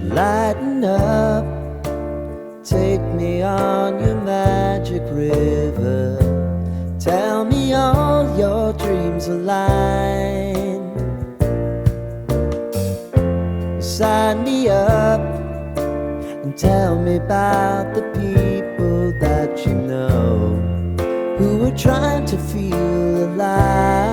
Lighten up, take me on your magic river. Tell me all your dreams align. Sign me up and tell me about the people that you know who are trying to feel alive.